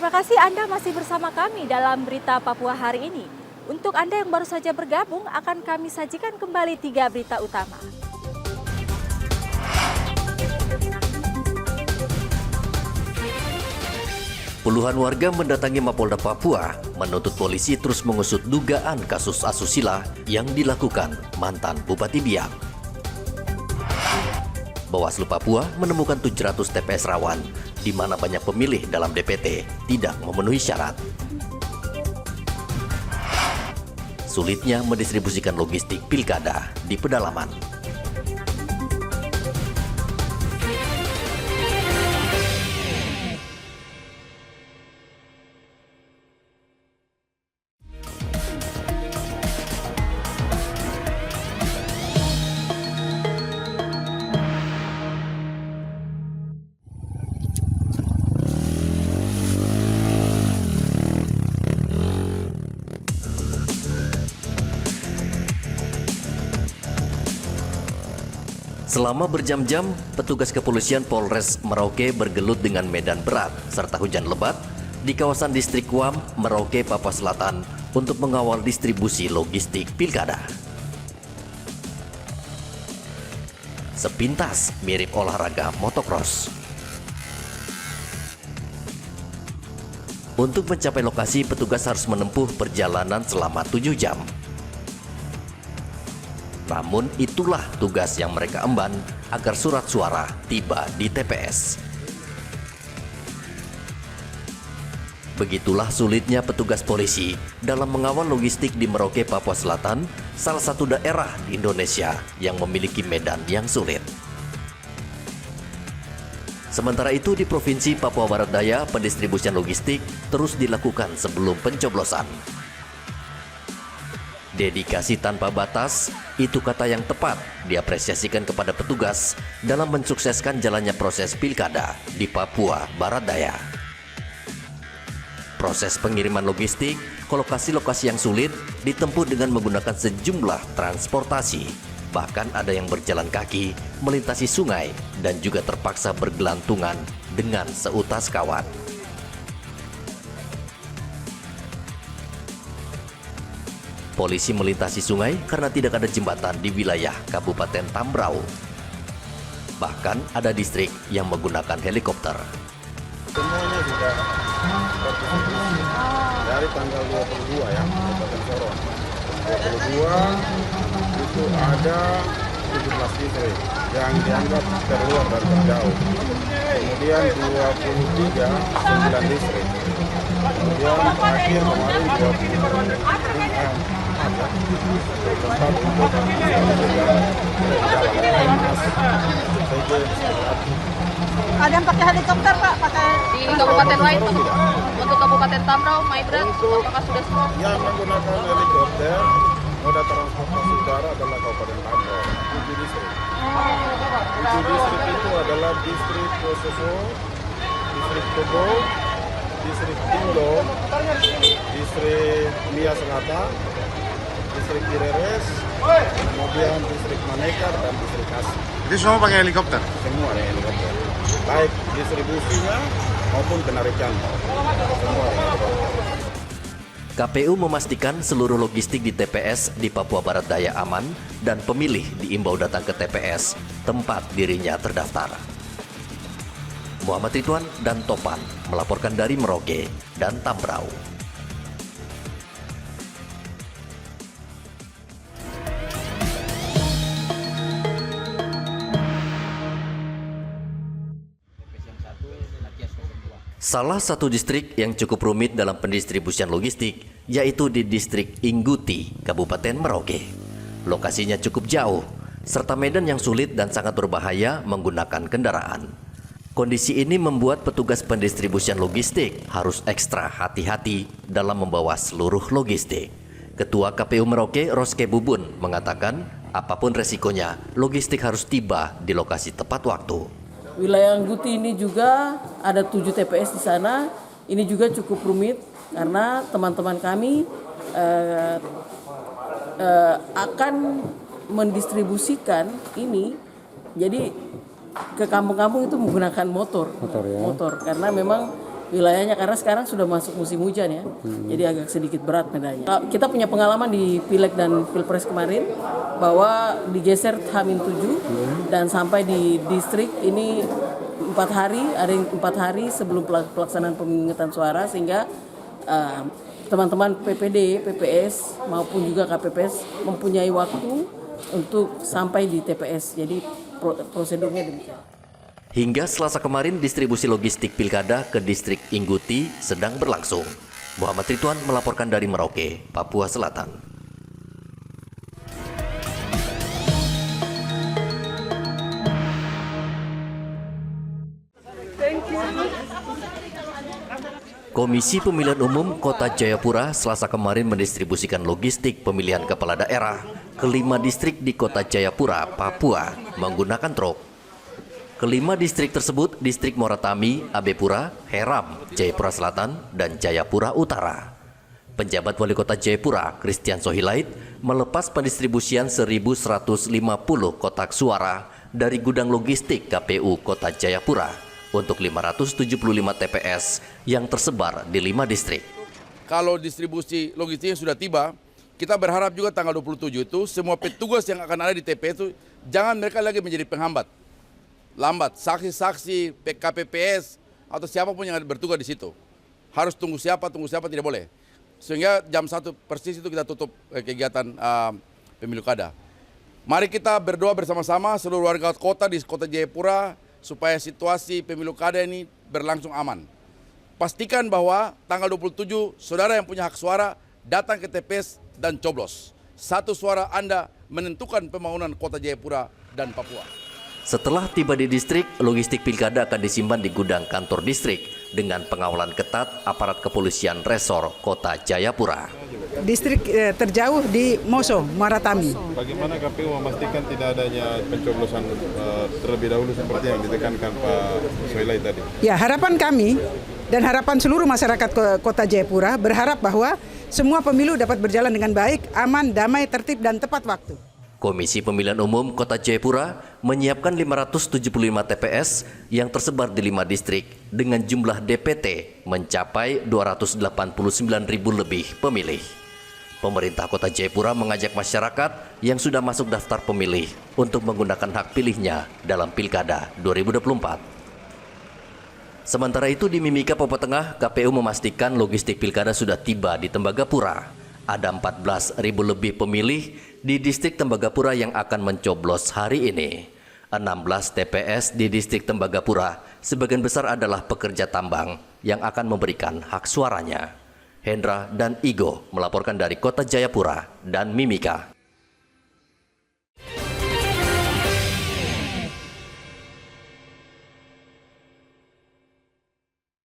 Terima kasih Anda masih bersama kami dalam Berita Papua hari ini. Untuk Anda yang baru saja bergabung, akan kami sajikan kembali 3 berita utama. Puluhan warga mendatangi Mapolda Papua menuntut polisi terus mengusut dugaan kasus asusila yang dilakukan mantan Bupati Biak. Bawaslu Papua menemukan 700 TPS rawan di mana banyak pemilih dalam DPT tidak memenuhi syarat. Sulitnya mendistribusikan logistik pilkada di pedalaman. Selama berjam-jam, petugas kepolisian Polres Merauke bergelut dengan medan berat serta hujan lebat di kawasan distrik Wam, Merauke, Papua Selatan untuk mengawal distribusi logistik pilkada. Sepintas mirip olahraga motocross. Untuk mencapai lokasi, petugas harus menempuh perjalanan selama 7 jam. Namun itulah tugas yang mereka emban agar surat suara tiba di TPS. Begitulah sulitnya petugas polisi dalam mengawal logistik di Merauke, Papua Selatan, salah satu daerah di Indonesia yang memiliki medan yang sulit. Sementara itu di Provinsi Papua Barat Daya, pendistribusian logistik terus dilakukan sebelum pencoblosan. Dedikasi tanpa batas, itu kata yang tepat diapresiasikan kepada petugas dalam mensukseskan jalannya proses pilkada di Papua Barat Daya. Proses pengiriman logistik ke lokasi-lokasi yang sulit ditempuh dengan menggunakan sejumlah transportasi. Bahkan ada yang berjalan kaki, melintasi sungai, dan juga terpaksa bergelantungan dengan seutas kawan. Polisi melintasi sungai karena tidak ada jembatan di wilayah Kabupaten Tambrau. Bahkan ada distrik yang menggunakan helikopter. Semuanya sudah terdistribusi dari tanggal 22 ya, Kabupaten Sorong. 22 itu ada 17 distrik yang dianggap terluar dan terjauh. Kemudian 23, 9 distrik. Kemudian akhir kemarin 20 tempat untuk ada yang pakai helikopter Pak, pakai di kabupaten lain untuk Kabupaten Tambrau, Maibrat, apakah sudah semua? Yang menggunakan helikopter moda transportasi udara adalah Kabupaten Tambrau, 7 distrik. 7 distrik itu adalah distrik Pososo, distrik Togo, distrik Tindo, distrik Nia Selatan, distrik Kireres, kemudian distrik Manekar dan distrik Kasih. Itu semua pakai helikopter? Semua ada helikopter, baik distribusinya maupun penarikan. Semua ada helikopter. KPU memastikan seluruh logistik di TPS di Papua Barat Daya aman dan pemilih diimbau datang ke TPS tempat dirinya terdaftar. Muhammad Ridwan dan Topan melaporkan dari Merauke dan Tambrau. Salah satu distrik yang cukup rumit dalam pendistribusian logistik yaitu di distrik Ingguti, Kabupaten Merauke. Lokasinya cukup jauh, serta medan yang sulit dan sangat berbahaya menggunakan kendaraan. Kondisi ini membuat petugas pendistribusian logistik harus ekstra hati-hati dalam membawa seluruh logistik. Ketua KPU Merauke, Roske Bubun, mengatakan apapun resikonya, logistik harus tiba di lokasi tepat waktu. Wilayah Angguti ini juga ada 7 TPS di sana. Ini juga cukup rumit karena teman-teman kami akan mendistribusikan ini. Jadi ke kampung-kampung itu menggunakan motor karena memang wilayahnya karena sekarang sudah masuk musim hujan ya. Jadi agak sedikit berat medannya. Kita punya pengalaman di Pileg dan Pilpres kemarin bahwa digeser H-7 dan sampai di distrik ini 4 hari, ada yang 4 hari sebelum pelaksanaan pemungutan suara sehingga teman-teman PPD, PPS maupun juga KPPS mempunyai waktu untuk sampai di TPS. Jadi prosedurnya demikian. Hingga Selasa kemarin distribusi logistik pilkada ke distrik Ingguti sedang berlangsung. Muhammad Ridwan melaporkan dari Merauke, Papua Selatan. Komisi Pemilihan Umum Kota Jayapura Selasa kemarin mendistribusikan logistik pemilihan kepala daerah ke 5 distrik di Kota Jayapura, Papua menggunakan truk. Kelima distrik tersebut, distrik Moratami, Abepura, Heram, Jayapura Selatan, dan Jayapura Utara. Penjabat Wali Kota Jayapura, Christian Sohilait, melepas pendistribusian 1.150 kotak suara dari gudang logistik KPU Kota Jayapura untuk 575 TPS yang tersebar di 5 distrik. Kalau distribusi logistiknya sudah tiba, kita berharap juga tanggal 27 itu semua petugas yang akan ada di TPS itu jangan mereka lagi menjadi penghambat. Lambat, saksi-saksi, KPPS, atau siapapun yang bertugas di situ. Harus tunggu siapa tidak boleh. Sehingga jam 1 persis itu kita tutup kegiatan pemilu kada. Mari kita berdoa bersama-sama seluruh warga kota di Kota Jayapura supaya situasi pemilu kada ini berlangsung aman. Pastikan bahwa tanggal 27 saudara yang punya hak suara datang ke TPS dan coblos. 1 suara Anda menentukan pembangunan Kota Jayapura dan Papua. Setelah tiba di distrik, logistik pilkada akan disimpan di gudang kantor distrik dengan pengawalan ketat aparat kepolisian resor Kota Jayapura. Distrik terjauh di Moso, Moratami. Bagaimana KPU memastikan tidak adanya pencoblosan terlebih dahulu seperti yang ditekankan Pak Sohilait tadi? Ya, harapan kami dan harapan seluruh masyarakat Kota Jayapura berharap bahwa semua pemilu dapat berjalan dengan baik, aman, damai, tertib, dan tepat waktu. Komisi Pemilihan Umum Kota Jayapura menyiapkan 575 TPS yang tersebar di 5 distrik dengan jumlah DPT mencapai 289.000 lebih pemilih. Pemerintah Kota Jayapura mengajak masyarakat yang sudah masuk daftar pemilih untuk menggunakan hak pilihnya dalam Pilkada 2024. Sementara itu di Mimika, Papua Tengah, KPU memastikan logistik Pilkada sudah tiba di Tembagapura. Ada 14.000 lebih pemilih di distrik Tembagapura yang akan mencoblos hari ini. 16 TPS di distrik Tembagapura sebagian besar adalah pekerja tambang yang akan memberikan hak suaranya. Hendra dan Igo melaporkan dari Kota Jayapura dan Mimika.